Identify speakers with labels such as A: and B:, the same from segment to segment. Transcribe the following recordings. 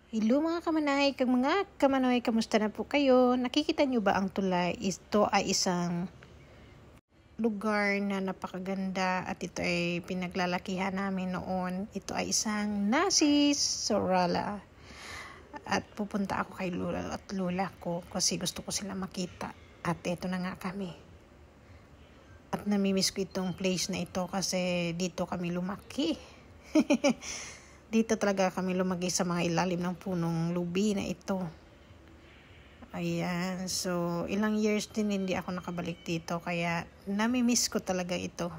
A: Hello mga kamanay, kag mga kamanoy, kamusta na po kayo? Nakikita nyo ba ang tulay? Ito ay isang lugar na napakaganda at ito ay pinaglalakihan namin noon. Ito ay isang Nasi Sorala. At pupunta ako kay Lola at Lola ko kasi gusto ko sila makita. At ito na nga kami. At namimiss ko itong place na ito kasi dito kami lumaki. Dito talaga kami lumagay sa mga ilalim ng punong lubi na ito. Ayan. So, ilang years din hindi ako nakabalik dito. Kaya, namimiss ko talaga ito.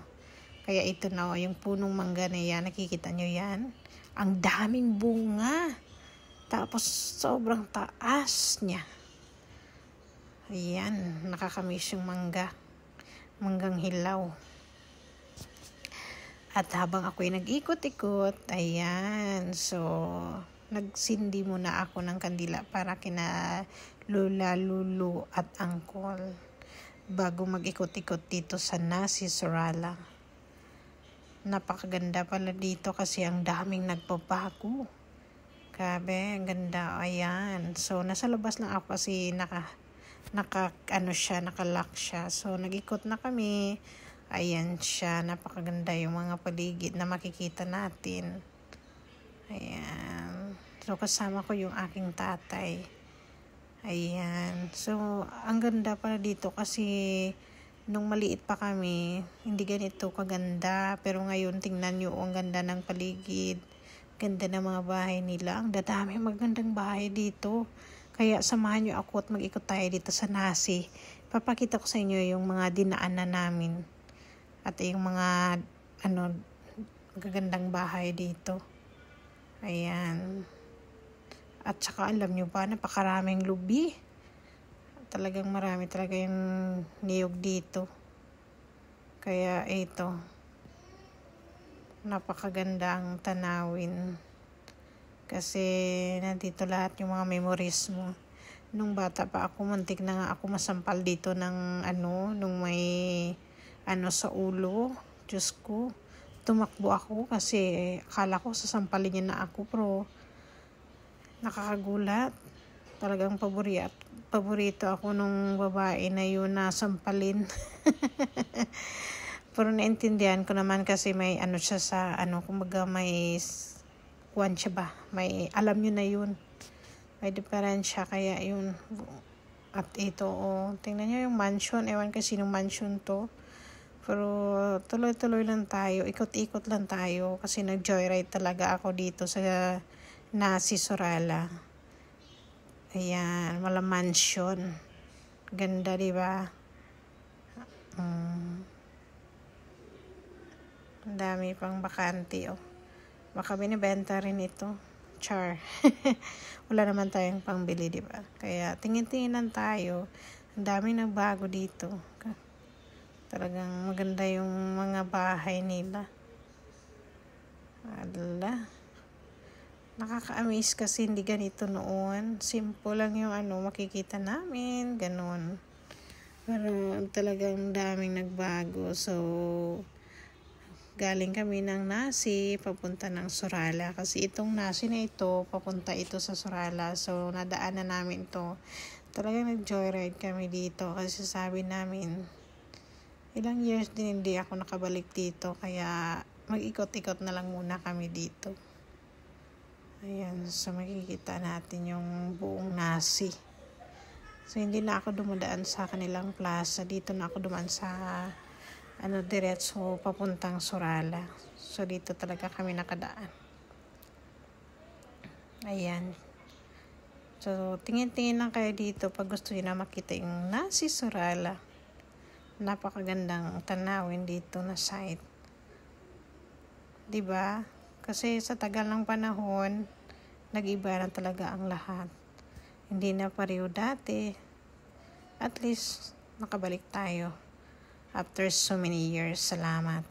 A: Kaya ito na, yung punong mangga na yan. Nakikita nyo yan? Ang daming bunga. Tapos, sobrang taas niya. Ayan. Nakakamiss yung mangga. Manggang hilaw. At habang ako'y nag-ikot-ikot, ayan, so, nagsindi muna ako ng kandila para kina Lola, Lulu at Angkol bago mag-ikot-ikot dito sa Nasi Sorala. Napakaganda pala dito kasi ang daming nagbabago. Grabe, ang ganda, ayan. So, nasa labas lang ako kasi nakalock siya. So, nag-ikot na kami. Ayan siya, napakaganda yung mga paligid na makikita natin. Ayan. So, kasama ko yung aking tatay. Ayan. So, ang ganda pala dito kasi nung maliit pa kami, hindi ganito kaganda. Pero ngayon, tingnan nyo, ang ganda ng paligid. Ganda ng mga bahay nila. Ang dadami magandang bahay dito. Kaya samahan nyo ako at mag-ikot tayo dito sa Nasi. Papakita ko sa inyo yung mga dinaanan namin. At yung mga magagandang bahay dito. Ayan. At saka alam nyo ba, napakaraming lubi. Talagang marami talaga yung niyog dito. Kaya ito. Napakaganda ang tanawin. Kasi nandito lahat yung mga memories mo. Nung bata pa ako, muntik na nga ako masampal dito ng nung may sa ulo. Diyos ko, tumakbo ako kasi akala ko sasampalin niya na ako, pero nakakagulat. Talagang paborito ako nung babae na yun na sampalin. Pero naintindihan ko naman kasi may siya sa kumbaga may siya ba, may alam nyo na yun, may diferensya, kaya yun. At ito, tingnan nyo yung mansion, ewan kasi sinong mansion to. Pero tuloy-tuloy lang tayo, ikot-ikot lang tayo kasi nag-joyride talaga ako dito sa Nasi Sorala. Ayan, wala mansion. Ganda, di ba? Ang dami pang bakante, Baka binibenta rin ito. Char. Wala naman tayong pangbili, di ba? Kaya tingin-tingin lang tayo. Ang dami nagbago dito. Talagang maganda yung mga bahay nila. Ala. Nakaka-amaze kasi hindi ganito noon. Simple lang yung makikita namin. Ganon. Pero talagang daming nagbago. So, galing kami ng Nasi, papunta ng Sorala. Kasi itong Nasi na ito, papunta ito sa Sorala. So, nadaanan namin ito. Talagang nag-joyride kami dito. Kasi sabi namin, ilang years din hindi ako nakabalik dito. Kaya, mag-ikot-ikot na lang muna kami dito. Ayan. So, makikita natin yung buong Nasi. So, hindi na ako dumadaan sa kanilang plaza. Dito na ako dumaan sa diretso papuntang Sorala. So, dito talaga kami nakadaan. Ayan. So, tingin-tingin lang kayo dito pag gusto nyo na makita yung Nasi Sorala. Napakagandang tanawin dito na site. Diba? Kasi sa tagal ng panahon, nag-iba na talaga ang lahat. Hindi na pareho dati. At least, nakabalik tayo. After so many years. Salamat.